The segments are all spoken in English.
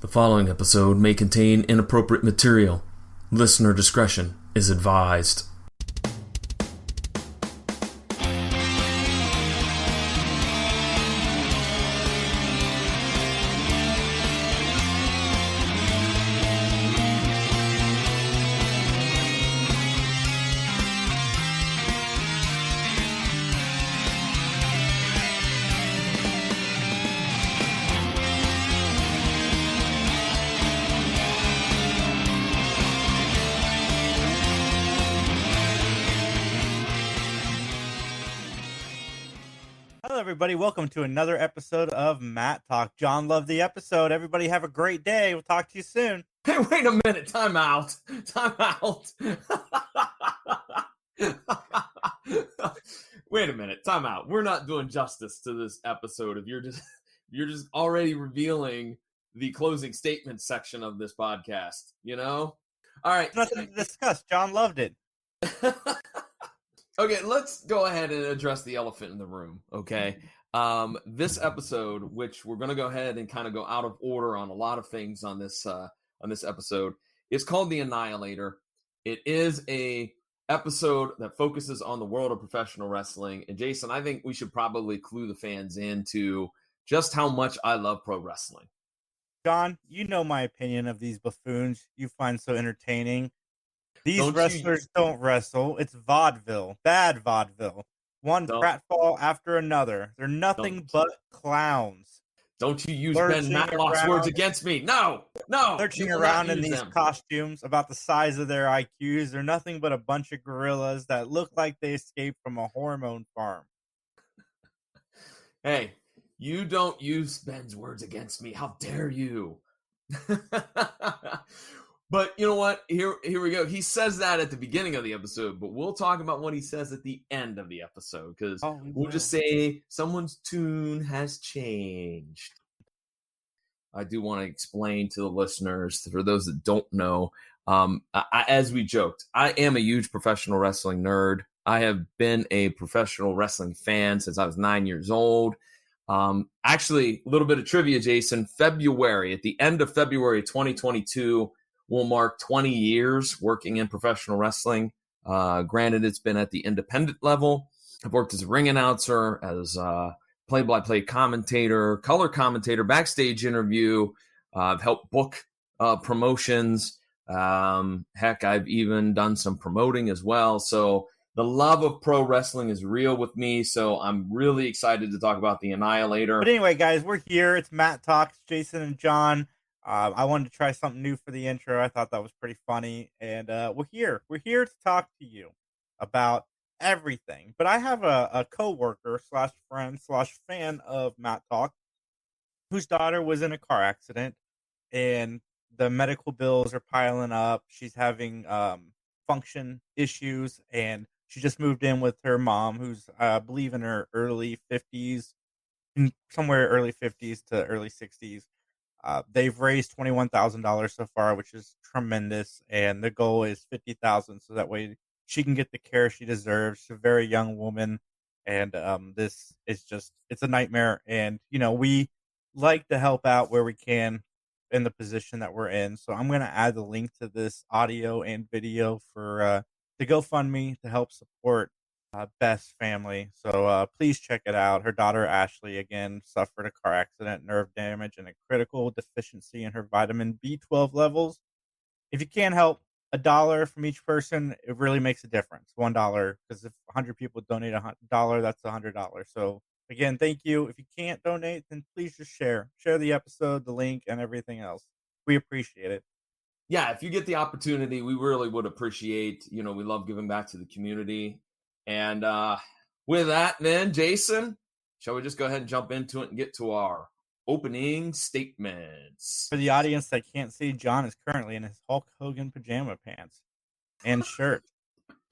The following episode may contain inappropriate material. Listener discretion is advised. Everybody, welcome to another episode of Mattalk. John loved the episode. Everybody have a great day. We'll talk to you soon. Hey, wait a minute. Time out. Wait a minute. Time out. We're not doing justice to this episode if you're just already revealing the closing statement section of this podcast, you know? All right. There's nothing to discuss. John loved it. Okay, let's go ahead and address the elephant in the room, okay? This episode, which we're going to go ahead and kind of go out of order on a lot of things on this episode, is called The Annihilator. It is a episode that focuses on the world of professional wrestling. And Jason, I think we should probably clue the fans into just how much I love pro wrestling. John, you know my opinion of these buffoons you find so entertaining. These wrestlers don't wrestle. It's vaudeville. Bad vaudeville. One pratfall after another. They're nothing but clowns. Don't you use Ben Matlock's words against me. No. Lurching around in these costumes about the size of their IQs. They're nothing but a bunch of gorillas that look like they escaped from a hormone farm. Hey, you don't use Ben's words against me. How dare you? But you know what? Here we go. He says that at the beginning of the episode, but we'll talk about what he says at the end of the episode because we'll just say someone's tune has changed. I do want to explain to the listeners, for those that don't know, as we joked, I am a huge professional wrestling nerd. I have been a professional wrestling fan since I was 9 years old. Actually, a little bit of trivia, Jason. At the end of February 2022, will mark 20 years working in professional wrestling. Granted, it's been at the independent level. I've worked as a ring announcer, as a play-by-play commentator, color commentator, backstage interview. I've helped book promotions. Heck, I've even done some promoting as well. So the love of pro wrestling is real with me. So I'm really excited to talk about The Annihilator. But anyway, guys, we're here. It's Mattalk, Jason and John. I wanted to try something new for the intro. I thought that was pretty funny. And we're here. We're here to talk to you about everything. But I have a coworker / friend / fan of Mattalk whose daughter was in a car accident. And the medical bills are piling up. She's having function issues. And she just moved in with her mom, who's, I believe, in her early 50s. Somewhere early 50s to early 60s. They've raised $21,000 so far, which is tremendous, and the goal is $50,000, so that way she can get the care she deserves. She's a very young woman, and this is it's a nightmare. And we like to help out where we can in the position that we're in. So I'm going to add the link to this audio and video for the GoFundMe to help support Beth's family. So please check it out. Her daughter Ashley again suffered a car accident, nerve damage, and a critical deficiency in her vitamin B12 levels. If you can't help, $1 from each person, it really makes a difference. $1, because if 100 people donate $100, that's $100. So again, thank you. If you can't donate, then please just share the episode, the link, and everything else. We appreciate it. Yeah, if you get the opportunity, we really would appreciate. We love giving back to the community. And with that, then, Jason, shall we just go ahead and jump into it and get to our opening statements? For the audience that can't see, John is currently in his Hulk Hogan pajama pants and shirt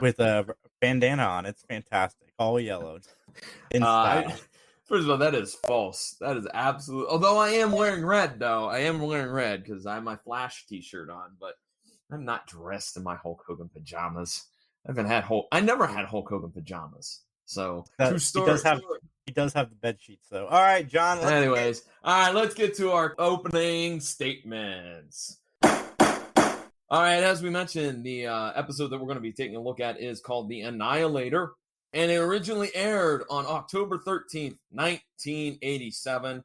with a bandana on. It's fantastic. All yellow. First of all, that is false. That is absolute. Although I am wearing red, though. I am wearing red because I have my Flash t-shirt on, but I'm not dressed in my Hulk Hogan pajamas. I never had Hulk Hogan pajamas. So true story. He does have the bed sheets, though. All right, John. Anyways, all right, let's get to our opening statements. All right, as we mentioned, the episode that we're going to be taking a look at is called The Annihilator, and it originally aired on October 13th, 1987.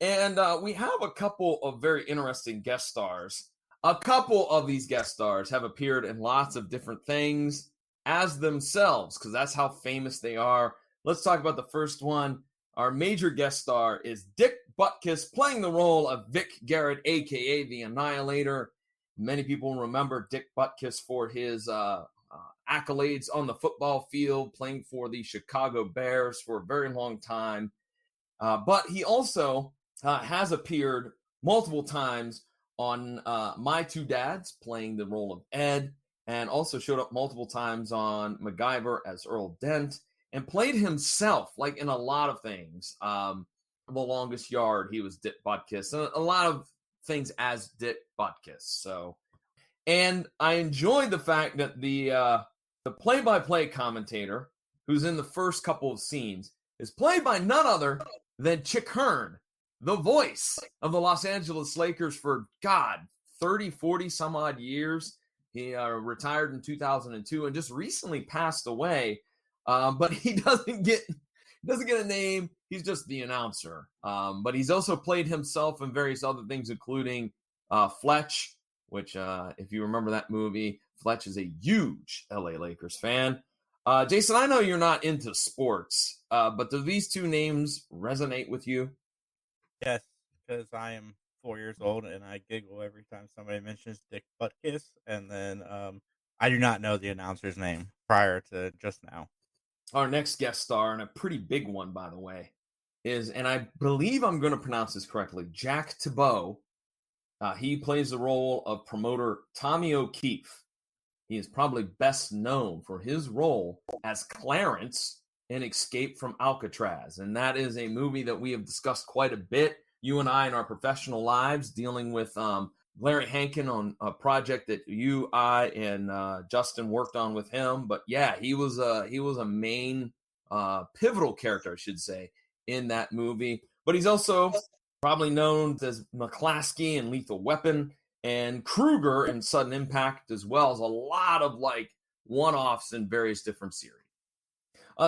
And we have a couple of very interesting guest stars. A couple of these guest stars have appeared in lots of different things as themselves, because that's how famous they are. Let's talk about the first one. Our major guest star is Dick Butkus, playing the role of Vic Garrett, a.k.a. The Annihilator. Many people remember Dick Butkus for his accolades on the football field, playing for the Chicago Bears for a very long time. But he also has appeared multiple times on My Two Dads, playing the role of Ed, and also showed up multiple times on MacGyver as Earl Dent, and played himself, like, in a lot of things. The Longest Yard, he was Dick Butkus, and a lot of things as Dick Butkus. So, and I enjoyed the fact that the play-by-play commentator, who's in the first couple of scenes, is played by none other than Chick Hearn, the voice of the Los Angeles Lakers for, 30, 40 some odd years. He retired in 2002 and just recently passed away. But he doesn't get a name. He's just the announcer. But he's also played himself in various other things, including Fletch, which, if you remember that movie, Fletch is a huge LA Lakers fan. Jason, I know you're not into sports, but do these two names resonate with you? Yes, because I am 4 years old and I giggle every time somebody mentions Dick Butkus, and then I do not know the announcer's name prior to just now. Our next guest star, and a pretty big one, by the way, is, and I believe I'm going to pronounce this correctly, Jack Thibault. He plays the role of promoter Tommy O'Keefe. He is probably best known for his role as Clarence in Escape from Alcatraz. And that is a movie that we have discussed quite a bit, you and I, in our professional lives, dealing with Larry Hankin on a project that you, I, and Justin worked on with him. But yeah, he was a main pivotal character, I should say, in that movie. But he's also probably known as McClaskey in Lethal Weapon, and Kruger in Sudden Impact, as well as a lot of like one-offs in various different series.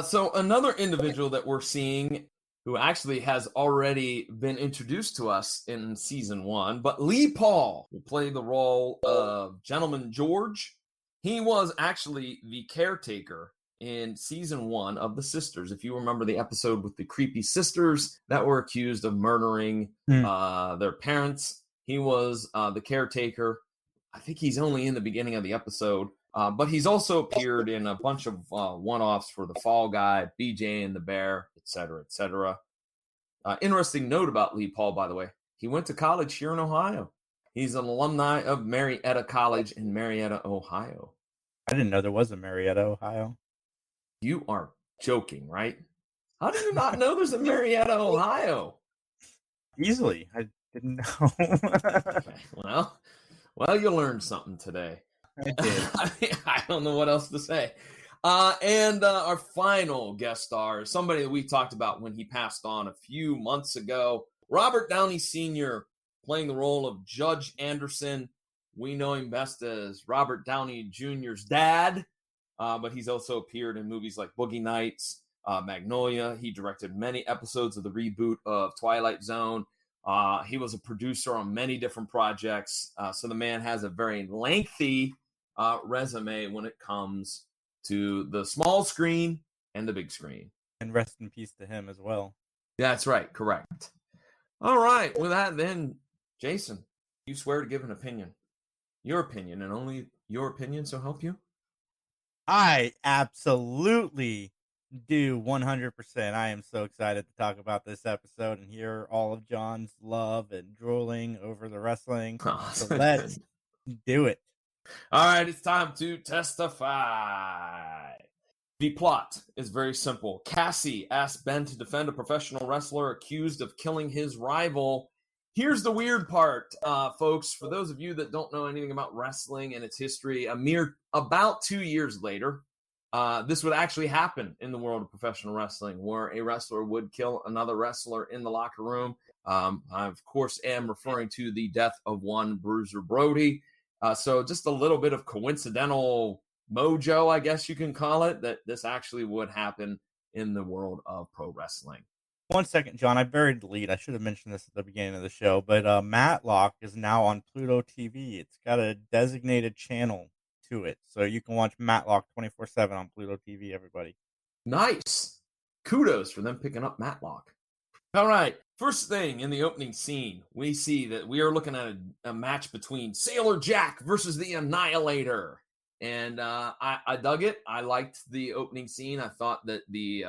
So another individual that we're seeing, who actually has already been introduced to us in season 1, but Lee Paul will play the role of Gentleman George. He was actually the caretaker in season 1 of The Sisters. If you remember the episode with the creepy sisters that were accused of murdering their parents, he was the caretaker. I think he's only in the beginning of the episode, but he's also appeared in a bunch of one-offs for The Fall Guy, BJ and the Bear, etc., etc. Interesting note about Lee Paul, by the way. He went to college here in Ohio. He's an alumni of Marietta College in Marietta, Ohio. I didn't know there was a Marietta, Ohio. You are joking, right? How do you not know there's a Marietta, Ohio? Easily. I didn't know. Okay, well, you learned something today. I did. I don't know what else to say. And our final guest star is somebody that we talked about when he passed on a few months ago. Robert Downey Sr., playing the role of Judge Anderson. We know him best as Robert Downey Jr.'s dad, but he's also appeared in movies like Boogie Nights, Magnolia. He directed many episodes of the reboot of Twilight Zone. He was a producer on many different projects. So the man has a very lengthy resume when it comes to the small screen and the big screen. And rest in peace to him as well. That's right. Correct. All right. With that, then, Jason, you swear to give an opinion. Your opinion, and only your opinion, so help you? I absolutely do 100%. I am so excited to talk about this episode and hear all of John's love and drooling over the wrestling. So let's do it. All right, it's time to testify. The plot is very simple. Cassie asks Ben to defend a professional wrestler accused of killing his rival. Here's the weird part, folks. For those of you that don't know anything about wrestling and its history, a mere about 2 years later, this would actually happen in the world of professional wrestling, where a wrestler would kill another wrestler in the locker room. I, of course, am referring to the death of one Bruiser Brody. So just a little bit of coincidental mojo, I guess you can call it, that this actually would happen in the world of pro wrestling. 1 second, John. I buried the lead. I should have mentioned this at the beginning of the show, but Matlock is now on Pluto TV. It's got a designated channel to it, so you can watch Matlock 24/7 on Pluto TV. Everybody, Nice. Kudos for them picking up Matlock. All right. First thing in the opening scene, we see that we are looking at a match between Sailor Jack versus the Annihilator. And I dug it. I liked the opening scene. I thought that the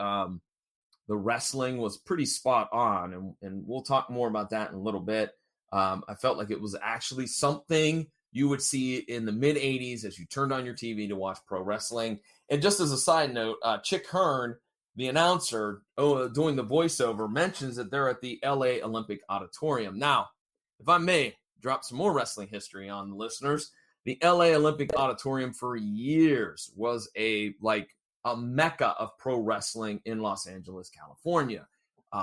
wrestling was pretty spot on, and we'll talk more about that in a little bit. I felt like it was actually something you would see in the mid 80s as you turned on your TV to watch pro wrestling. And just as a side note, Chick Hearn, the announcer doing the voiceover, mentions that they're at the LA Olympic Auditorium. Now, if I may drop some more wrestling history on the listeners, the LA Olympic Auditorium for years was a mecca of pro wrestling in Los Angeles, California.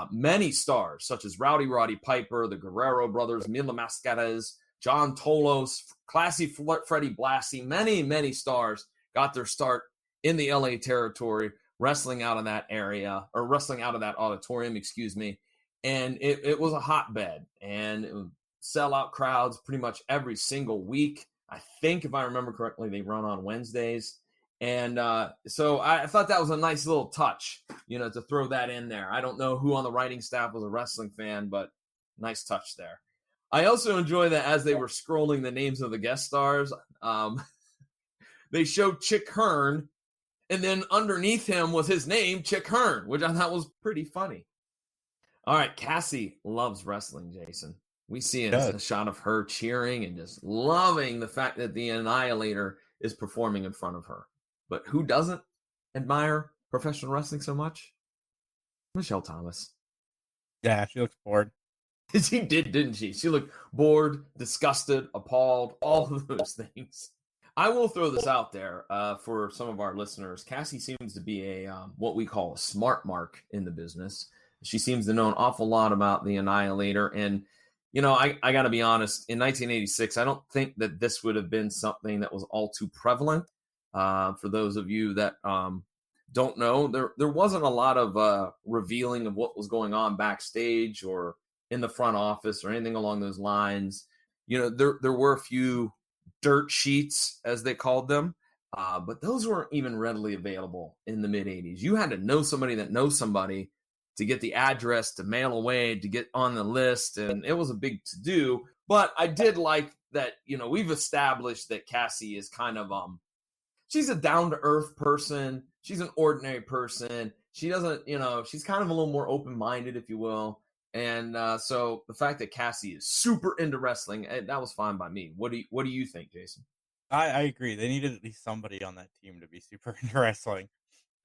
Many stars, such as Rowdy Roddy Piper, the Guerrero brothers, Mila Mascaras, John Tolos, Classy Freddie Blassie, many stars got their start in the LA territory, wrestling out of that area, or wrestling out of that auditorium, excuse me. And it was a hotbed, and it would sell out crowds pretty much every single week. I think, if I remember correctly, they run on Wednesdays. And so I thought that was a nice little touch, to throw that in there. I don't know who on the writing staff was a wrestling fan, but nice touch there. I also enjoy that as they were scrolling the names of the guest stars, they showed Chick Hearn, and then underneath him was his name, Chick Hearn, which I thought was pretty funny. All right, Cassie loves wrestling, Jason. We see a shot of her cheering and just loving the fact that the Annihilator is performing in front of her. But who doesn't admire professional wrestling so much? Michelle Thomas. Yeah, she looks bored. She did, didn't she? She looked bored, disgusted, appalled, all of those things. I will throw this out there for some of our listeners. Cassie seems to be a what we call a smart mark in the business. She seems to know an awful lot about the Annihilator. And, I got to be honest, in 1986, I don't think that this would have been something that was all too prevalent. For those of you that don't know, there wasn't a lot of revealing of what was going on backstage or in the front office or anything along those lines. There were a few dirt sheets, as they called them, but those weren't even readily available in the mid 80s. You had to know somebody that knows somebody to get the address, to mail away, to get on the list, and it was a big to-do. But I did like that, we've established that Cassie is kind of she's a down-to-earth person. She's an ordinary person. She doesn't, she's kind of a little more open-minded, if you will. And so the fact that Cassie is super into wrestling, that was fine by me. What do you think, Jason? I agree. They needed at least somebody on that team to be super into wrestling.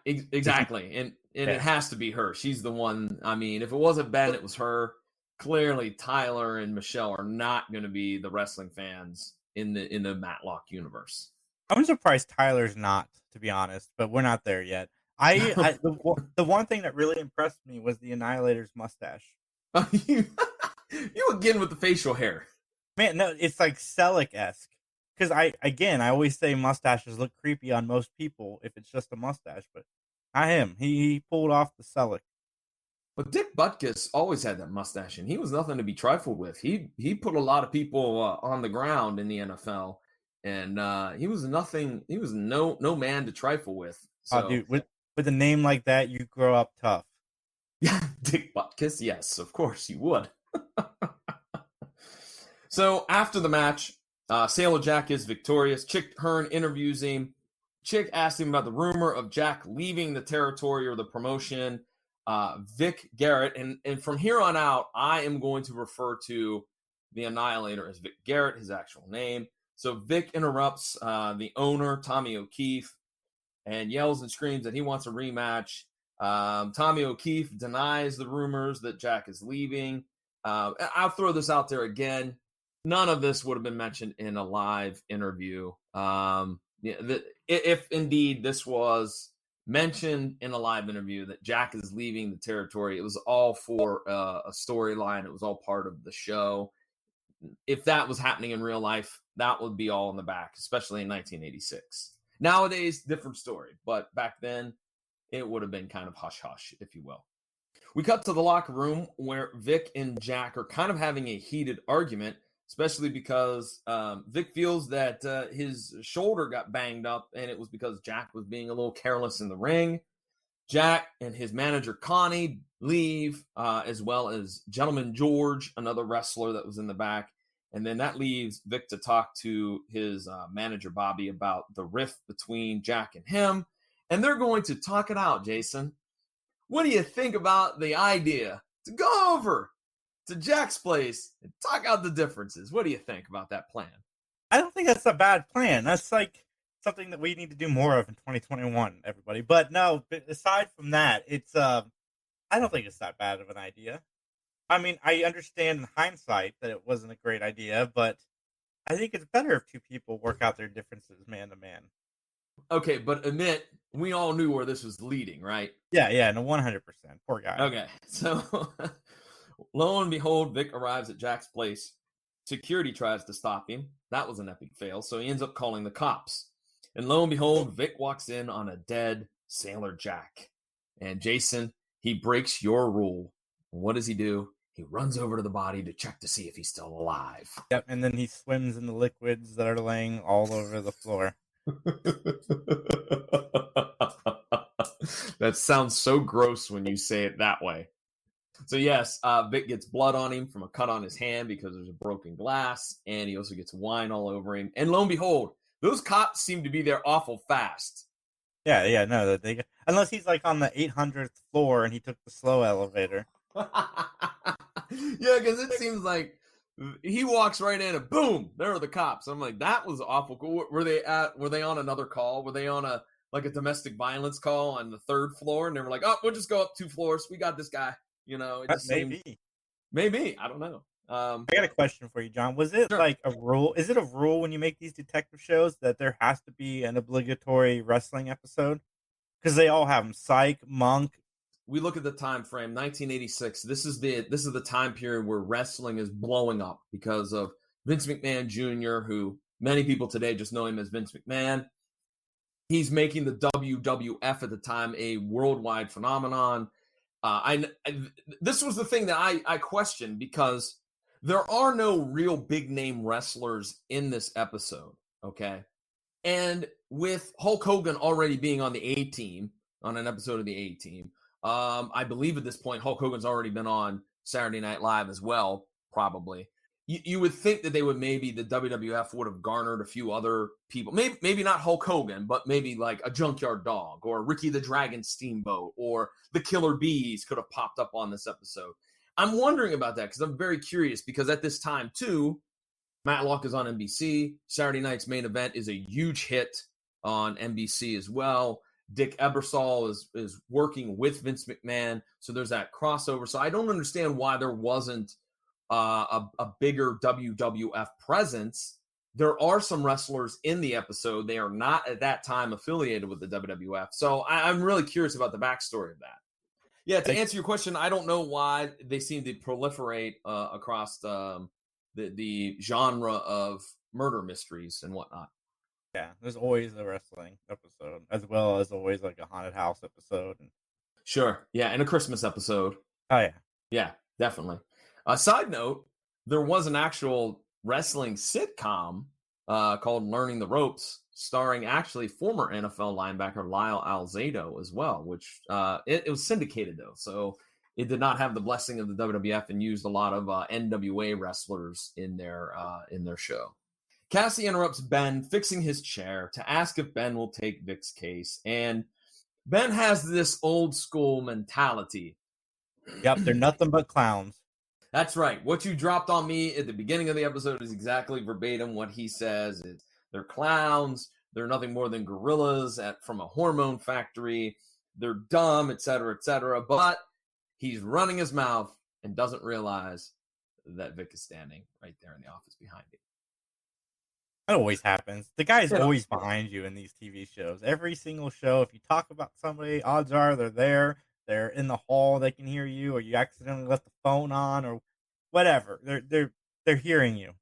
Exactly. And it has to be her. She's the one. I mean, if it wasn't Ben, it was her. Clearly, Tyler and Michelle are not going to be the wrestling fans in the Matlock universe. I'm surprised Tyler's not, to be honest, but we're not there yet. The one thing that really impressed me was the Annihilator's mustache. You again with the facial hair. Man, no, it's like Selleck-esque. Because I always say mustaches look creepy on most people if it's just a mustache, but not him. He pulled off the Selleck. But Dick Butkus always had that mustache, and he was nothing to be trifled with. He put a lot of people on the ground in the NFL, and he was nothing. He was no man to trifle with. So, dude, with a name like that, you grow up tough. Yeah, Dick Butkus. Yes, of course you would. So after the match, Sailor Jack is victorious. Chick Hearn interviews him. Chick asks him about the rumor of Jack leaving the territory or the promotion. Vic Garrett, and from here on out, I am going to refer to the Annihilator as Vic Garrett, his actual name. So Vic interrupts the owner, Tommy O'Keefe, and yells and screams that he wants a rematch. Tommy O'Keefe denies the rumors that Jack is leaving. I'll throw this out there again. None of this would have been mentioned in a live interview. Yeah, if indeed this was mentioned in a live interview that Jack is leaving the territory, it was all for a storyline. It was all part of the show. If that was happening in real life, that would be all in the back, especially in 1986. Nowadays, different story, but back then, it would have been kind of hush hush, if you will. We cut to the locker room where Vic and Jack are kind of having a heated argument, especially because Vic feels that his shoulder got banged up, and it was because Jack was being a little careless in the ring. Jack and his manager Connie leave, as well as Gentleman George, another wrestler that was in the back. And then that leaves Vic to talk to his manager Bobby about the rift between Jack and him. And they're going to talk it out, Jason. What do you think about the idea to go over to Jack's place and talk out the differences? What do you think about that plan? I don't think that's a bad plan. That's like something that we need to do more of in 2021, everybody. But no, aside from that, it's I don't think it's that bad of an idea. I mean, I understand in hindsight that it wasn't a great idea, but I think it's better if two people work out their differences man to man. Okay, but admit, we all knew where this was leading, right? Yeah, no, 100%. Poor guy. Okay, so lo and behold, Vic arrives at Jack's place. Security tries to stop him. That was an epic fail, so he ends up calling the cops. And lo and behold, Vic walks in on a dead Sailor Jack. And Jason, he breaks your rule. What does he do? He runs over to the body to check to see if he's still alive. Yep, and then he swims in the liquids that are laying all over the floor. That sounds so gross when you say it that way. So yes, Vic gets blood on him from a cut on his hand because there's a broken glass, and he also gets wine all over him. And lo and behold, those cops seem to be there awful fast. Yeah, no, unless he's like on the 800th floor and he took the slow elevator. Yeah, because it seems like he walks right in and boom, there are the cops. I'm like, that was awful cool. Were they on another call? Were they on a domestic violence call on the 3rd floor? And they were like, oh, we'll just go up 2 floors. We got this guy. You know, it just maybe. I don't know. I got a question for you, John. Was it like a rule? Is it a rule when you make these detective shows that there has to be an obligatory wrestling episode? Because they all have them. Psych, Monk. We look at the time frame, 1986. This is the time period where wrestling is blowing up because of Vince McMahon Jr., who many people today just know him as Vince McMahon. He's making the WWF at the time a worldwide phenomenon. This was the thing that I questioned because there are no real big name wrestlers in this episode, okay? And with Hulk Hogan already being on the A-Team, on an episode of the A-Team, I believe at this point Hulk Hogan's already been on Saturday Night Live as well, probably. You would think that the WWF would have garnered a few other people. Maybe not Hulk Hogan, but maybe like a Junkyard Dog or Ricky the Dragon Steamboat or the Killer Bees could have popped up on this episode. I'm wondering about that because I'm very curious because at this time, too, Matlock is on NBC. Saturday Night's Main Event is a huge hit on NBC as well. Dick Ebersol is working with Vince McMahon, so there's that crossover. So I don't understand why there wasn't a bigger WWF presence. There are some wrestlers in the episode. They are not at that time affiliated with the WWF. So I'm really curious about the backstory of that. Yeah, to answer your question, I don't know why they seem to proliferate across the genre of murder mysteries and whatnot. Yeah, there's always a wrestling episode, as well as always like a haunted house episode. Sure, yeah, and a Christmas episode. Oh, yeah. Yeah, definitely. A side note, there was an actual wrestling sitcom called Learning the Ropes, starring actually former NFL linebacker Lyle Alzado as well, which it was syndicated, though, so it did not have the blessing of the WWF and used a lot of NWA wrestlers in their show. Cassie interrupts Ben fixing his chair to ask if Ben will take Vic's case, and Ben has this old school mentality. Yep, they're nothing but clowns. That's right. What you dropped on me at the beginning of the episode is exactly verbatim what he says. They're clowns. They're nothing more than gorillas from a hormone factory. They're dumb, etc., etc. But he's running his mouth and doesn't realize that Vic is standing right there in the office behind him. That always happens. The guy's You know, always behind you in these TV shows. Every single show, if you talk about somebody, odds are they're there. They're in the hall. They can hear you, or you accidentally left the phone on, or whatever. They're hearing you.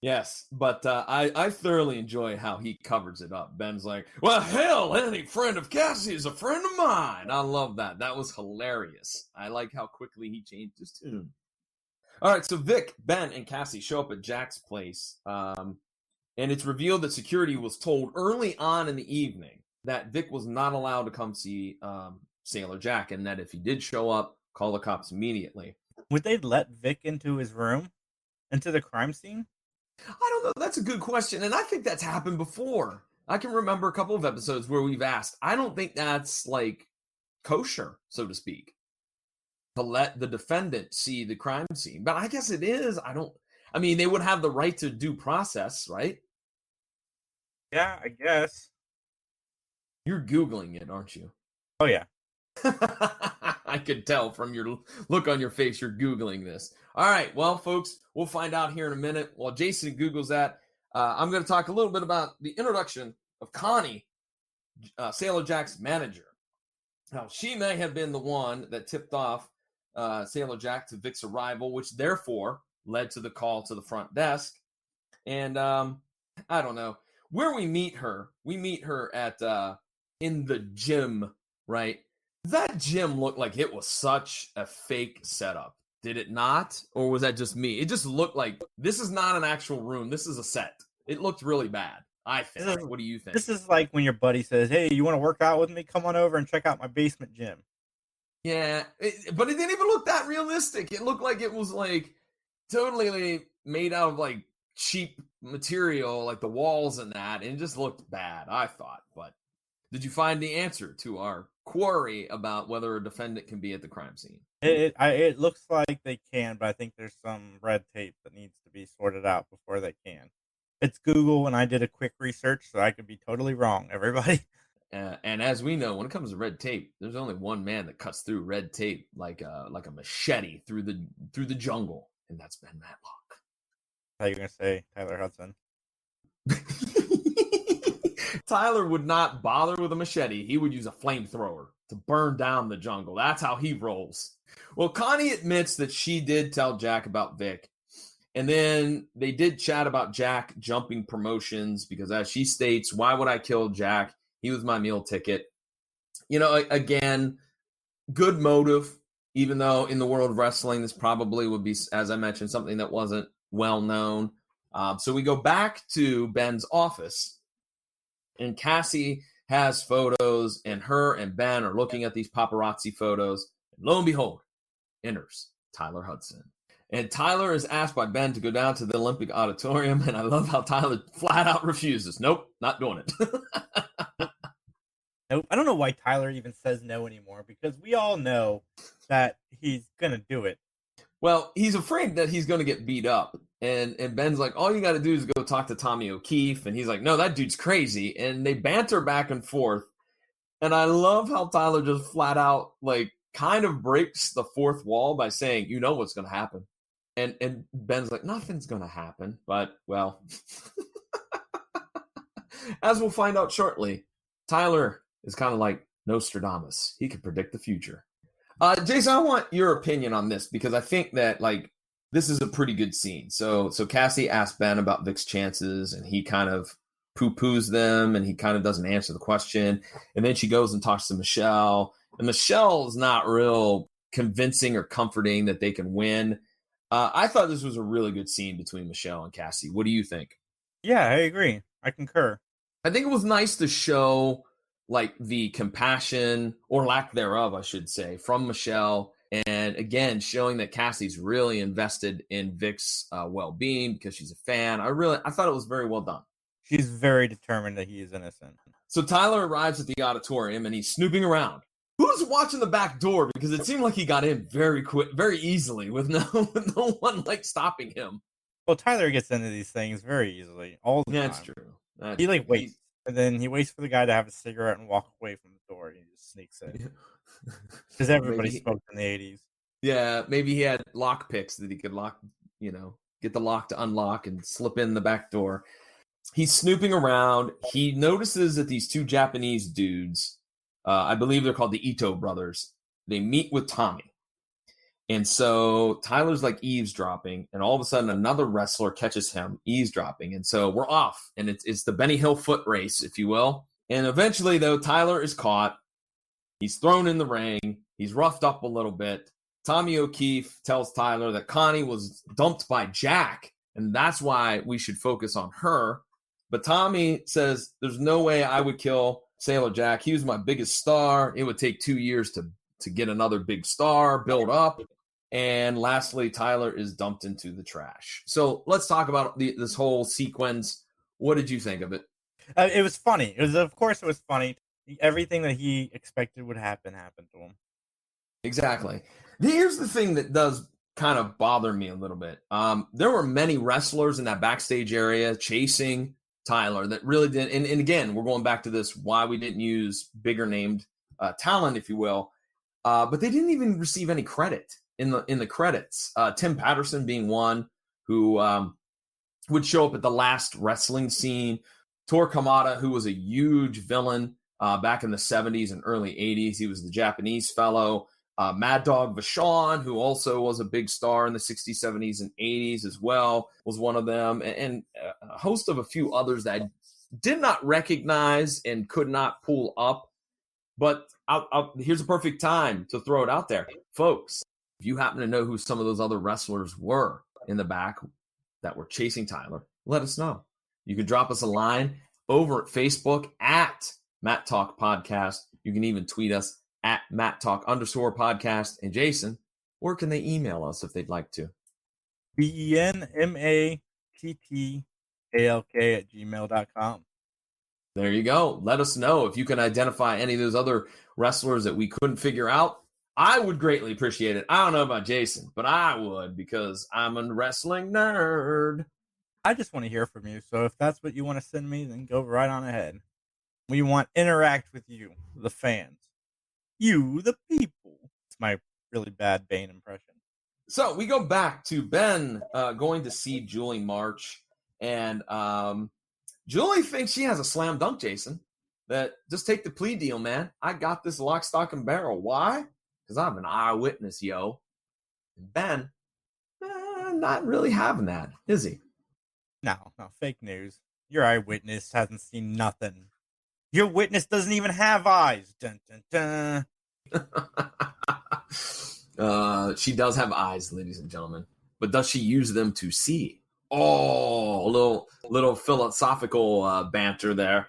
yes, but I thoroughly enjoy how he covers it up. Ben's like, well, hell, any friend of Cassie is a friend of mine. I love that. That was hilarious. I like how quickly he changed his tune. All right, so Vic, Ben, and Cassie show up at Jack's place, and it's revealed that security was told early on in the evening that Vic was not allowed to come see Sailor Jack, and that if he did show up, call the cops immediately. Would they let Vic into his room, into the crime scene? I don't know. That's a good question, and I think that's happened before. I can remember a couple of episodes where we've asked. I don't think that's like kosher, so to speak, to let the defendant see the crime scene. But I guess it is. I mean, they would have the right to due process, right? Yeah, I guess. You're Googling it, aren't you? Oh yeah. I could tell from your look on your face you're Googling this. All right, well, folks, we'll find out here in a minute. While Jason Googles that, I'm going to talk a little bit about the introduction of Connie, Sailor Jack's manager. Now, she may have been the one that tipped off Sailor Jack to Vic's arrival, which therefore led to the call to the front desk. And I don't know where we meet her. We meet her at in the gym, right? That gym looked like it was such a fake setup. Did it not? Or was that just me? It just looked like this is not an actual room. This is a set. It looked really bad, I think. What do you think? This is like when your buddy says, hey, you want to work out with me? Come on over and check out my basement gym. Yeah, but it didn't even look that realistic. It looked like it was like totally made out of like cheap material, like the walls and that. And it just looked bad, I thought. But did you find the answer to our query about whether a defendant can be at the crime scene? It looks like they can, but I think there's some red tape that needs to be sorted out before they can. It's Google, and I did a quick research, so I could be totally wrong, everybody. And as we know, when it comes to red tape, there's only one man that cuts through red tape like a machete through the jungle, and that's Ben Matlock. How you gonna say Tyler Hudson? Tyler would not bother with a machete. He would use a flamethrower to burn down the jungle. That's how he rolls. Well, Connie admits that she did tell Jack about Vic. And then they did chat about Jack jumping promotions because, as she states, why would I kill Jack? He was my meal ticket. You know, again, good motive, even though in the world of wrestling, this probably would be, as I mentioned, something that wasn't well known. So we go back to Ben's office, and Cassie has photos, and her and Ben are looking at these paparazzi photos. And lo and behold, enters Tyler Hudson. And Tyler is asked by Ben to go down to the Olympic Auditorium, and I love how Tyler flat out refuses. Nope, not doing it. Nope. I don't know why Tyler even says no anymore, because we all know that he's gonna do it. Well, he's afraid that he's going to get beat up. And Ben's like, all you got to do is go talk to Tommy O'Keefe. And he's like, no, that dude's crazy. And they banter back and forth. And I love how Tyler just flat out, like, kind of breaks the fourth wall by saying, you know what's going to happen. And Ben's like, nothing's going to happen. But, well, as we'll find out shortly, Tyler is kind of like Nostradamus. He can predict the future. Jason, I want your opinion on this because I think that like this is a pretty good scene. So Cassie asked Ben about Vic's chances, and he kind of poo-poos them, and he kind of doesn't answer the question. And then she goes and talks to Michelle, and Michelle is not real convincing or comforting that they can win. I thought this was a really good scene between Michelle and Cassie. What do you think? Yeah, I agree. I concur. I think it was nice to show like the compassion or lack thereof, I should say, from Michelle. And again, showing that Cassie's really invested in Vic's well-being because she's a fan. I thought it was very well done. She's very determined that he is innocent. So Tyler arrives at the auditorium and he's snooping around. Who's watching the back door? Because it seemed like he got in very quick, very easily with no one like stopping him. Well, Tyler gets into these things very easily all the time. That's true. He like waits. And then he waits for the guy to have a cigarette and walk away from the door. And he just sneaks in. Because everybody smoked in the 80s. Yeah, maybe he had lock picks that he could lock, get the lock to unlock and slip in the back door. he's snooping around. He notices that these two Japanese dudes, I believe they're called the Ito brothers, they meet with Tommy. And so Tyler's like eavesdropping, and all of a sudden another wrestler catches him eavesdropping. And so we're off, and it's the Benny Hill foot race, if you will. And eventually, though, Tyler is caught. He's thrown in the ring. He's roughed up a little bit. Tommy O'Keefe tells Tyler that Connie was dumped by Jack, and that's why we should focus on her. But Tommy says, there's no way I would kill Sailor Jack. He was my biggest star. It would take 2 years to get another big star, build up. And lastly, Tyler is dumped into the trash. So let's talk about this whole sequence. What did you think of it? It was funny. Of course, it was funny. Everything that he expected would happened to him. Exactly. Here's the thing that does kind of bother me a little bit. There were many wrestlers in that backstage area chasing Tyler that really didn't. And again, we're going back to this, why we didn't use bigger named talent, if you will. But they didn't even receive any credit in the credits. Tim Patterson being one who would show up at the last wrestling scene. Tor Kamada, who was a huge villain back in the 70s and early 80s. He was the Japanese fellow. Mad Dog Vachon, who also was a big star in the 60s, 70s, and 80s as well, was one of them. And a host of a few others that I did not recognize and could not pull up. But here's a perfect time to throw it out there. Folks, if you happen to know who some of those other wrestlers were in the back that were chasing Tyler, let us know. You can drop us a line over at Facebook at Mattalk Podcast. You can even tweet us at Mattalk_podcast. And Jason, where can they email us if they'd like to? BenMattalk@gmail.com. There you go. Let us know if you can identify any of those other wrestlers that we couldn't figure out. I would greatly appreciate it. I don't know about Jason, but I would, because I'm a wrestling nerd. I just want to hear from you. So if that's what you want to send me, then go right on ahead. We want to interact with you, the fans. You, the people. It's my really bad Bane impression. So we go back to Ben going to see Julie March. And Julie thinks she has a slam dunk, Jason. That just take the plea deal, man. I got this lock, stock, and barrel. Why? Because I'm an eyewitness, yo. And Ben, not really having that, is he? No, fake news. Your eyewitness hasn't seen nothing. Your witness doesn't even have eyes. Dun, dun, dun. She does have eyes, ladies and gentlemen. But does she use them to see? Oh, a little philosophical banter there.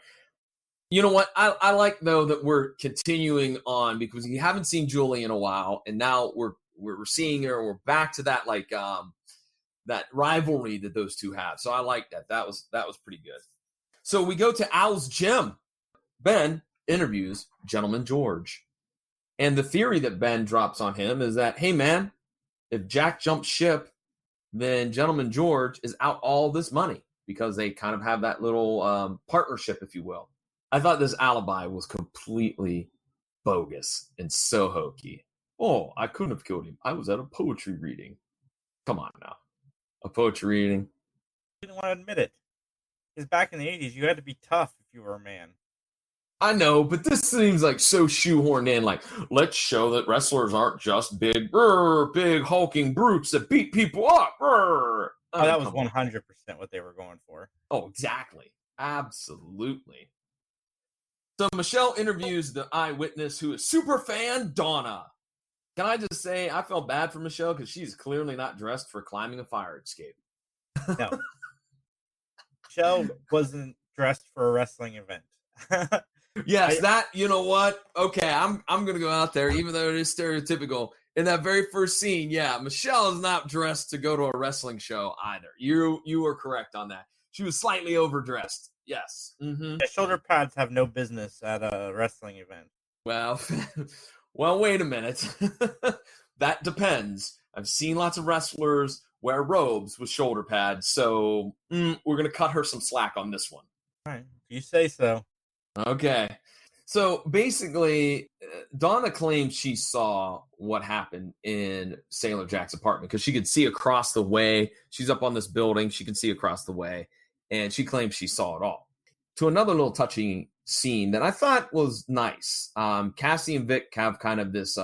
You know what? I like, though, that we're continuing on, because we haven't seen Julie in a while, and now we're seeing her. We're back to that that rivalry that those two have. So I like that. That was pretty good. So we go to Al's gym. Ben interviews Gentleman George. And the theory that Ben drops on him is that, hey, man, if Jack jumps ship, then Gentleman George is out all this money, because they kind of have that little partnership, if you will. I thought this alibi was completely bogus and so hokey. Oh, I couldn't have killed him. I was at a poetry reading. Come on now. A poetry reading. He didn't want to admit it. Because back in the 80s, you had to be tough if you were a man. I know, but this seems like so shoehorned in. Like, let's show that wrestlers aren't just big hulking brutes that beat people up. Oh, that was 100% what they were going for. Oh, exactly. Absolutely. So Michelle interviews the eyewitness, who is super fan Donna. Can I just say, I felt bad for Michelle, because she's clearly not dressed for climbing a fire escape. No. Michelle wasn't dressed for a wrestling event. Yes, you know what? Okay, I'm going to go out there, even though it is stereotypical. In that very first scene, yeah, Michelle is not dressed to go to a wrestling show either. You were correct on that. She was slightly overdressed. Yes. Mm-hmm. Yeah, shoulder pads have no business at a wrestling event. Well, wait a minute. That depends. I've seen lots of wrestlers wear robes with shoulder pads, so we're going to cut her some slack on this one. All right, you say so. Okay. So basically, Donna claims she saw what happened in Sailor Jack's apartment, because she could see across the way. She's up on this building. She can see across the way. and she claims she saw it all. To another little touching scene that I thought was nice. Cassie and Vic have kind of this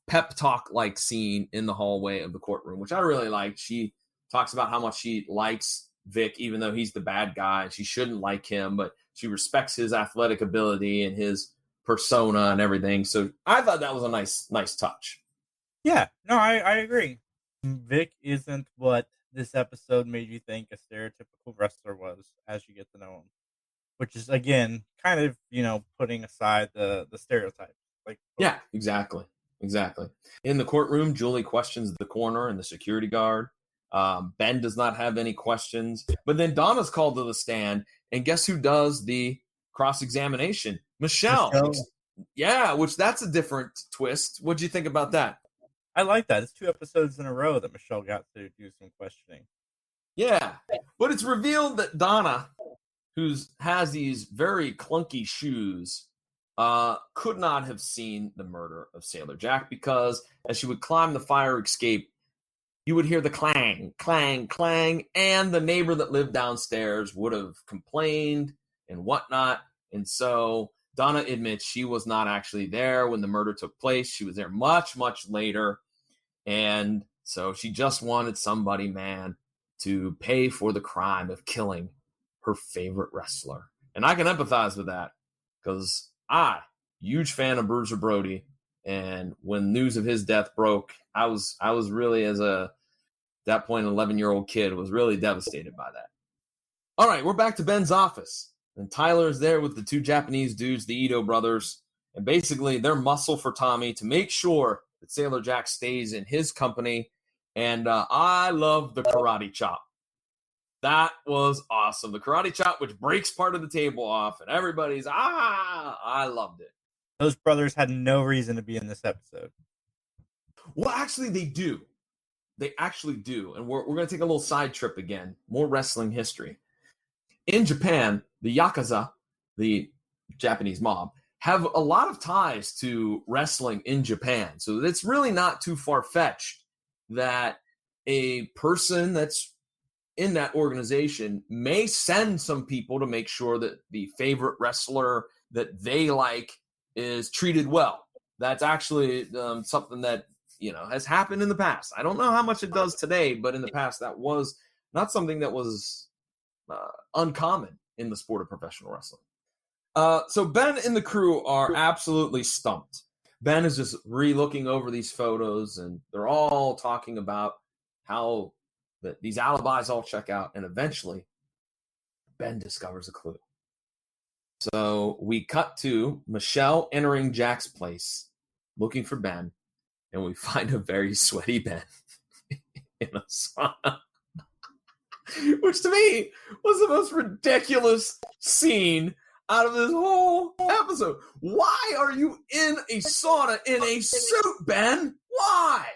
pep talk like scene in the hallway of the courtroom, which I really liked. She talks about how much she likes Vic, even though he's the bad guy, and she shouldn't like him, but she respects his athletic ability and his persona and everything. So I thought that was a nice touch. Yeah, no, I agree. Vic isn't what this episode made you think a stereotypical wrestler was as you get to know him. Which is, again, kind of, putting aside the stereotypes. Yeah, exactly. In the courtroom, Julie questions the coroner and the security guard. Ben does not have any questions. But then Donna's called to the stand, and guess who does the cross-examination? Michelle. Yeah, which that's a different twist. What'd you think about that? I like that. It's 2 episodes in a row that Michelle got to do some questioning. Yeah, but it's revealed that Donna, who has these very clunky shoes, could not have seen the murder of Sailor Jack because as she would climb the fire escape, you would hear the clang, clang, clang, and the neighbor that lived downstairs would have complained and whatnot. And so Donna admits she was not actually there when the murder took place. She was there much, much later. And so she just wanted somebody, man, to pay for the crime of killing her favorite wrestler. And I can empathize with that because huge fan of Bruiser Brody. And when news of his death broke, I was really, as that point, an 11-year-old kid, was really devastated by that. All right, we're back to Ben's office. And Tyler's there with the 2 Japanese dudes, the Ito brothers. And basically, they're muscle for Tommy to make sure that Sailor Jack stays in his company. And I love the karate chop. That was awesome. The karate chop, which breaks part of the table off, and everybody's, I loved it. Those brothers had no reason to be in this episode. Well, actually, they do. They actually do. And we're going to take a little side trip again. More wrestling history. In Japan, the Yakuza, the Japanese mob, have a lot of ties to wrestling in Japan. So it's really not too far-fetched that a person that's in that organization may send some people to make sure that the favorite wrestler that they like is treated well. That's actually something that, has happened in the past. I don't know how much it does today, but in the past, that was not something that was uncommon in the sport of professional wrestling. So Ben and the crew are absolutely stumped. Ben is just re-looking over these photos, and they're all talking about how these alibis all check out, and eventually Ben discovers a clue. So we cut to Michelle entering Jack's place, looking for Ben, and we find a very sweaty Ben in a sauna, which to me was the most ridiculous scene out of this whole episode. Why are you in a sauna in a suit, Ben? Why?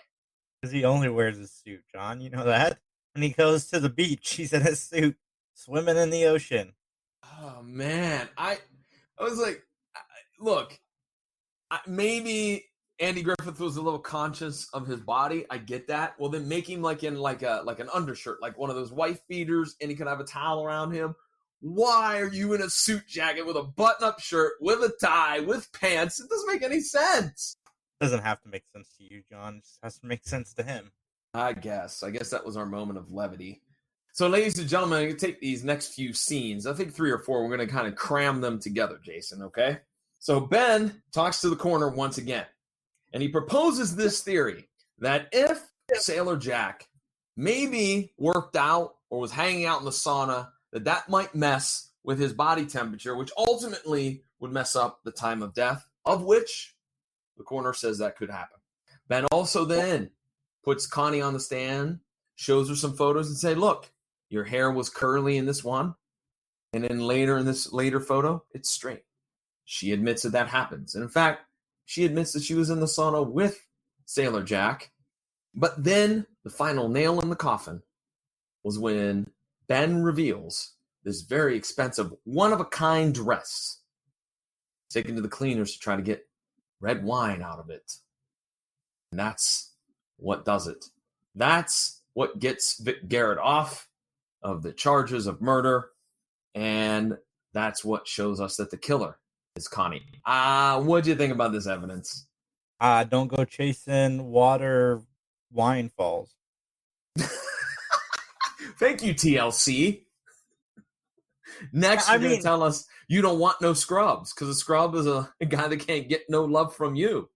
Because he only wears a suit, John. You know that? When he goes to the beach, he's in a suit, swimming in the ocean. Oh, man. I was like, look, maybe Andy Griffith was a little conscious of his body. I get that. Well, then make him like in like an undershirt, like one of those wife beaters, and he can have a towel around him. Why are you in a suit jacket with a button-up shirt, with a tie, with pants? It doesn't make any sense. It doesn't have to make sense to you, John. It just has to make sense to him. I guess that was our moment of levity. So, ladies and gentlemen, I'm going to take these next few scenes. I think 3 or 4. We're going to kind of cram them together, Jason, okay? So Ben talks to the coroner once again, and he proposes this theory that if Sailor Jack maybe worked out or was hanging out in the sauna, that might mess with his body temperature, which ultimately would mess up the time of death, of which the coroner says that could happen. Ben also then puts Connie on the stand, shows her some photos, and say, look, your hair was curly in this one, and then later in this later photo, it's straight. She admits that happens. And in fact, she admits that she was in the sauna with Sailor Jack. But then the final nail in the coffin was when Ben reveals this very expensive, one-of-a-kind dress taken to the cleaners to try to get red wine out of it. And that's what does it. That's what gets Vic Garrett off of the charges of murder. And that's what shows us that the killer is Connie. What do you think about this evidence? Don't go chasing water wine falls. Thank you, TLC. Next, you're going to tell us you don't want no scrubs because a scrub is a guy that can't get no love from you.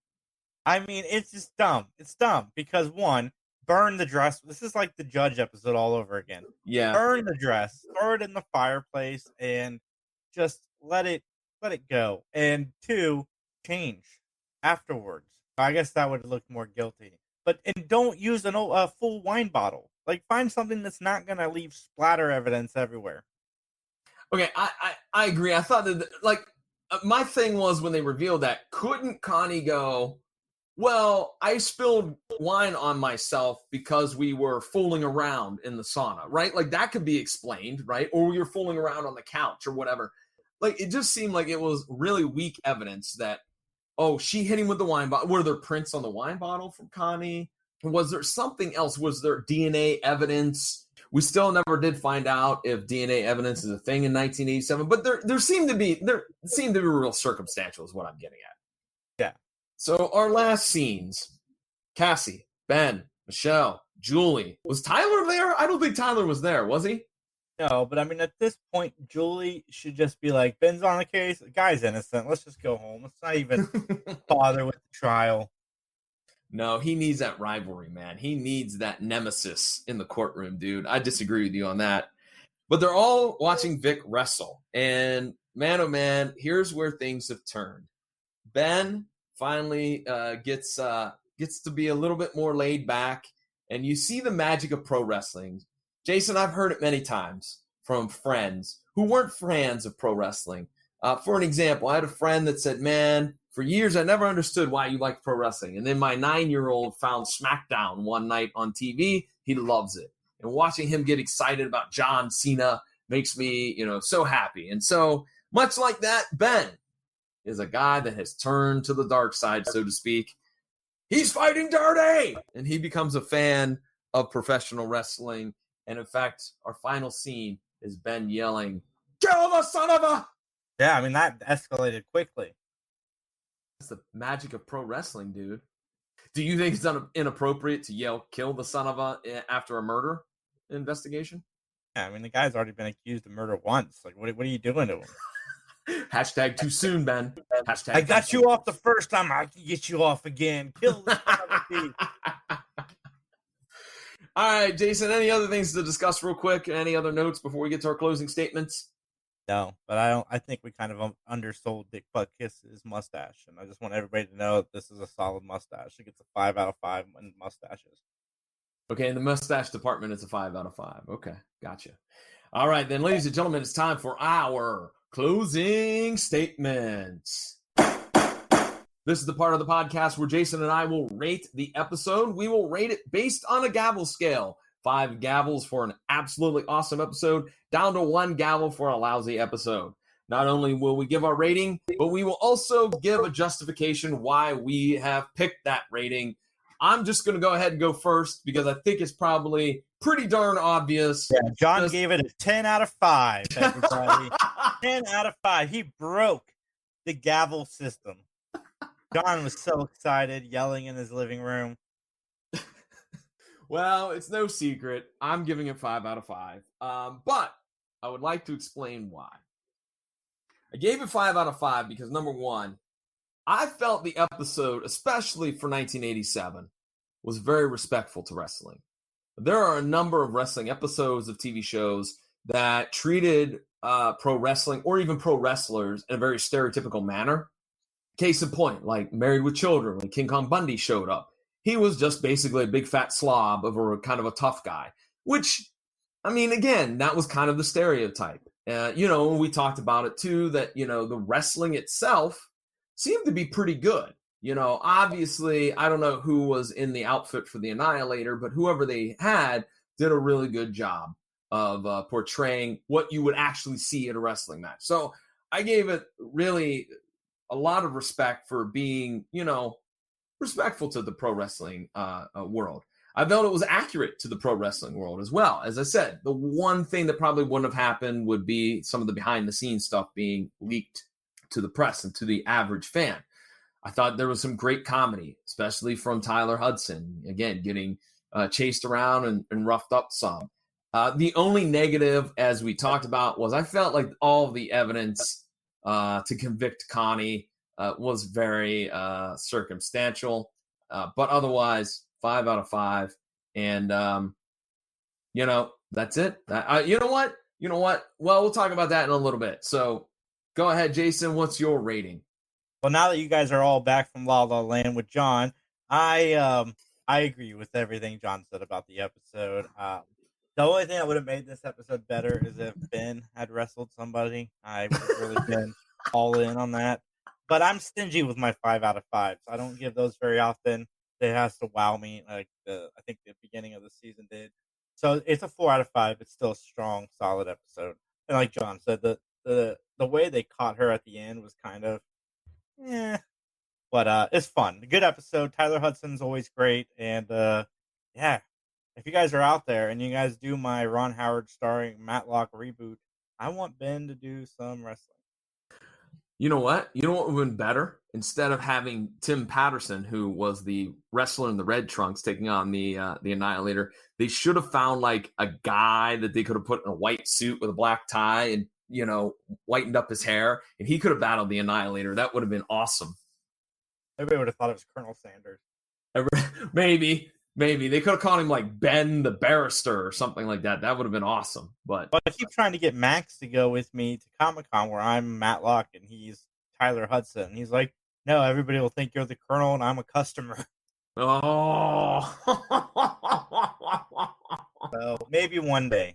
I mean, it's just dumb. It's dumb because, one, burn the dress. This is like the Judge episode all over again. Yeah. Burn the dress, throw it in the fireplace, and just let it go. And two, change afterwards. I guess that would look more guilty. And don't use a full wine bottle. Like, find something that's not going to leave splatter evidence everywhere. Okay, I agree. I thought that, like, my thing was when they revealed that, couldn't Connie go, well, I spilled wine on myself because we were fooling around in the sauna, right? Like, that could be explained, right? Or we were fooling around on the couch or whatever. Like, it just seemed like it was really weak evidence that, oh, she hit him with the wine bottle. Were there prints on the wine bottle from Connie? Was there something else? Was there DNA evidence? We still never did find out if DNA evidence is a thing in 1987, but there seemed to be real circumstantial is what I'm getting at. Yeah. So our last scenes, Cassie, Ben, Michelle, Julie. Was Tyler there? I don't think Tyler was there, was he? No, but I mean, at this point, Julie should just be like, Ben's on the case. The guy's innocent. Let's just go home. Let's not even bother with the trial. No, he needs that rivalry, man. He needs that nemesis in the courtroom, dude. I disagree with you on that. But they're all watching Vic wrestle. And man, oh man, here's where things have turned. Ben finally gets to be a little bit more laid back. And you see the magic of pro wrestling. Jason, I've heard it many times from friends who weren't fans of pro wrestling. For an example, I had a friend that said, man, for years, I never understood why you liked pro wrestling. And then my 9-year-old found SmackDown one night on TV. He loves it. And watching him get excited about John Cena makes me, so happy. And so much like that, Ben is a guy that has turned to the dark side, so to speak. He's fighting dirty! And he becomes a fan of professional wrestling. And in fact, our final scene is Ben yelling, "Kill the son of a..." Yeah, I mean, that escalated quickly. That's the magic of pro wrestling, dude. Do you think it's inappropriate to yell "kill the son of a" after a murder investigation? Yeah, I mean, the guy's already been accused of murder once. Like, what are you doing to him? Hashtag too soon, Ben. Hashtag I got you off the first time. I can get you off again. Kill the son of a thief. All right, Jason, any other things to discuss real quick? Any other notes before we get to our closing statements? No, but I think we kind of undersold Dick Butkus' mustache, and I just want everybody to know that this is a solid mustache. It gets a 5 out of 5 in mustaches. Okay, in the mustache department, it's a 5 out of 5. Okay, gotcha. All right, then, ladies and gentlemen, it's time for our closing statements. This is the part of the podcast where Jason and I will rate the episode. We will rate it based on a gavel scale. 5 gavels for an absolutely awesome episode, down to 1 gavel for a lousy episode. Not only will we give our rating, but we will also give a justification why we have picked that rating. I'm just going to go ahead and go first because I think it's probably pretty darn obvious. Yeah, John gave it a 10 out of 5, everybody. 10 out of 5. He broke the gavel system. John was so excited, yelling in his living room. Well, it's no secret. I'm giving it 5 out of 5. But I would like to explain why. I gave it 5 out of 5 because, number one, I felt the episode, especially for 1987, was very respectful to wrestling. There are a number of wrestling episodes of TV shows that treated pro wrestling or even pro wrestlers in a very stereotypical manner. Case in point, like Married with Children, when King Kong Bundy showed up. He was just basically a big fat slob of a kind of a tough guy, which, I mean, again, that was kind of the stereotype. We talked about it too, that, the wrestling itself seemed to be pretty good. Obviously, I don't know who was in the outfit for the Annihilator, but whoever they had did a really good job of portraying what you would actually see at a wrestling match. So I gave it really a lot of respect for being, respectful to the pro wrestling world. I felt it was accurate to the pro wrestling world as well. As I said, the one thing that probably wouldn't have happened would be some of the behind the scenes stuff being leaked to the press and to the average fan. I thought there was some great comedy, especially from Tyler Hudson, again, getting chased around and roughed up some. The only negative, as we talked about, was I felt like all of the evidence to convict Connie was very circumstantial. But otherwise, 5 out of 5. And, that's it. You know what? Well, we'll talk about that in a little bit. So go ahead, Jason. What's your rating? Well, now that you guys are all back from La La Land with John, I agree with everything John said about the episode. The only thing that would have made this episode better is if Ben had wrestled somebody. I would have really been all in on that. But I'm stingy with my 5 out of 5. So I don't give those very often. It has to wow me, like I think the beginning of the season did. So it's a 4 out of 5. It's still a strong, solid episode. And like John said, the way they caught her at the end was kind of, but it's fun. Good episode. Tyler Hudson's always great, and yeah, if you guys are out there and you guys do my Ron Howard starring Matlock reboot, I want Ben to do some wrestling. You know what? You know what would have been better? Instead of having Tim Patterson, who was the wrestler in the red trunks, taking on the Annihilator, they should have found like a guy that they could have put in a white suit with a black tie and whitened up his hair, and he could have battled the Annihilator. That would have been awesome. Everybody would have thought it was Colonel Sanders. Maybe they could have called him like Ben the Barrister or something like that. That would have been awesome. But I keep trying to get Max to go with me to Comic-Con where I'm Matlock and he's Tyler Hudson. And he's like, no, everybody will think you're the Colonel and I'm a customer. Oh. So maybe one day.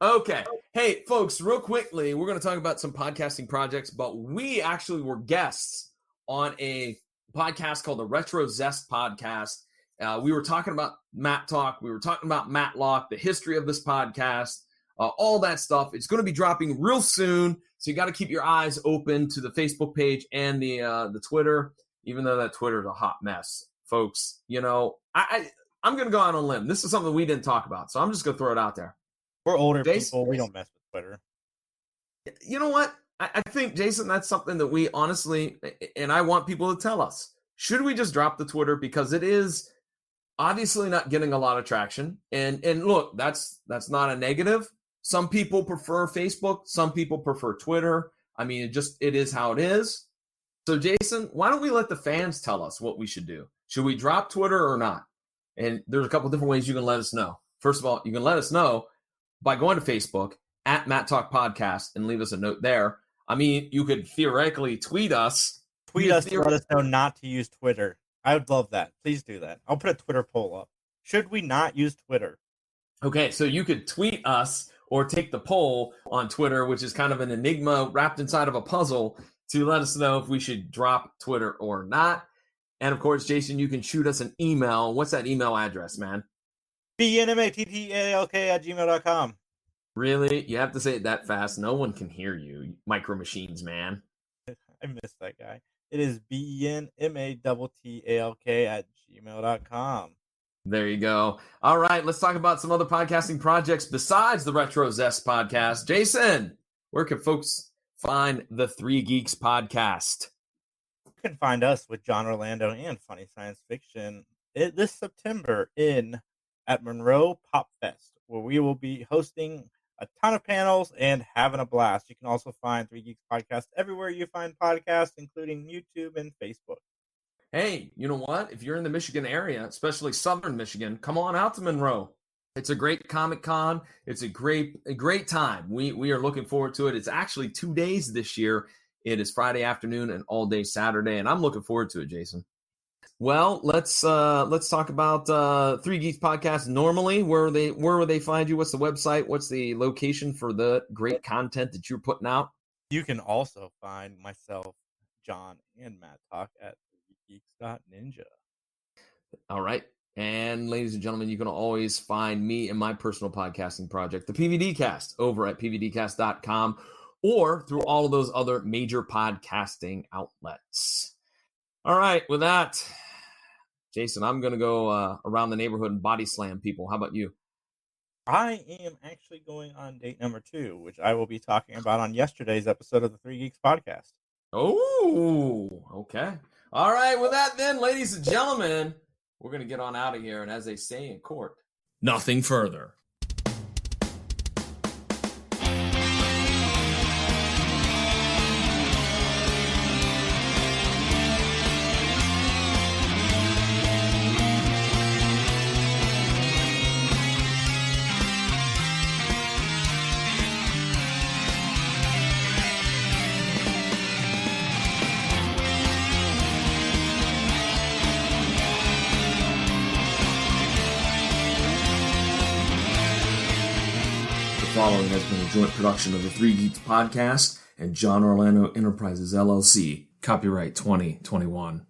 Okay. Hey, folks, real quickly, we're going to talk about some podcasting projects, but we actually were guests on a podcast called the Retro Zest Podcast. We were talking about Mattalk. We were talking about Matlock, the history of this podcast, all that stuff. It's going to be dropping real soon, so you got to keep your eyes open to the Facebook page and the Twitter, even though that Twitter is a hot mess. Folks, I'm going to go out on a limb. This is something we didn't talk about, so I'm just going to throw it out there. We're older people. We don't mess with Twitter. You know what? I think, Jason, that's something that we honestly, and I want people to tell us, should we just drop the Twitter? Because it is obviously not getting a lot of traction. And look, that's not a negative. Some people prefer Facebook. Some people prefer Twitter. I mean, it is how it is. So, Jason, why don't we let the fans tell us what we should do? Should we drop Twitter or not? And there's a couple different ways you can let us know. First of all, you can let us know by going to Facebook at Mattalk Podcast and leave us a note there. I mean, you could theoretically tweet us. To let us know not to use Twitter. I would love that. Please do that. I'll put a Twitter poll up. Should we not use Twitter? Okay, so you could tweet us or take the poll on Twitter, which is kind of an enigma wrapped inside of a puzzle, to let us know if we should drop Twitter or not. And, of course, Jason, you can shoot us an email. What's that email address, man? bnmattalk@gmail.com. Really? You have to say it that fast. No one can hear you. Micro Machines, man. I missed that guy. It is bnmattalk@gmail.com. There you go. All right, let's talk about some other podcasting projects besides the Retro Zest podcast. Jason, where can folks find the Three Geeks podcast? You can find us with John Orlando and Funny Science Fiction this September at Monroe Pop Fest, where we will be hosting a ton of panels and having a blast. You can also find Three Geeks Podcast everywhere you find podcasts, including YouTube and Facebook. Hey, you know what? If you're in the Michigan area, especially Southern Michigan, come on out to Monroe. It's a great Comic-Con. It's a great time. We are looking forward to it. It's actually 2 days this year. It is Friday afternoon and all day Saturday, and I'm looking forward to it, Jason. Well, let's talk about Three Geeks Podcast. Normally, where will they find you? What's the website? What's the location for the great content that you're putting out? You can also find myself, John, and Mattalk at threegeeks.ninja. All right. And ladies and gentlemen, you can always find me and my personal podcasting project, the PVD Cast, over at pvdcast.com or through all of those other major podcasting outlets. All right. With that, Jason, I'm going to go around the neighborhood and body slam people. How about you? I am actually going on date number 2, which I will be talking about on yesterday's episode of the Three Geeks podcast. Oh, okay. All right. With that, then, ladies and gentlemen, we're going to get on out of here. And as they say in court, nothing further. The following has been a joint production of the Three Geeks podcast and John Orlando Enterprises, LLC. Copyright 2021.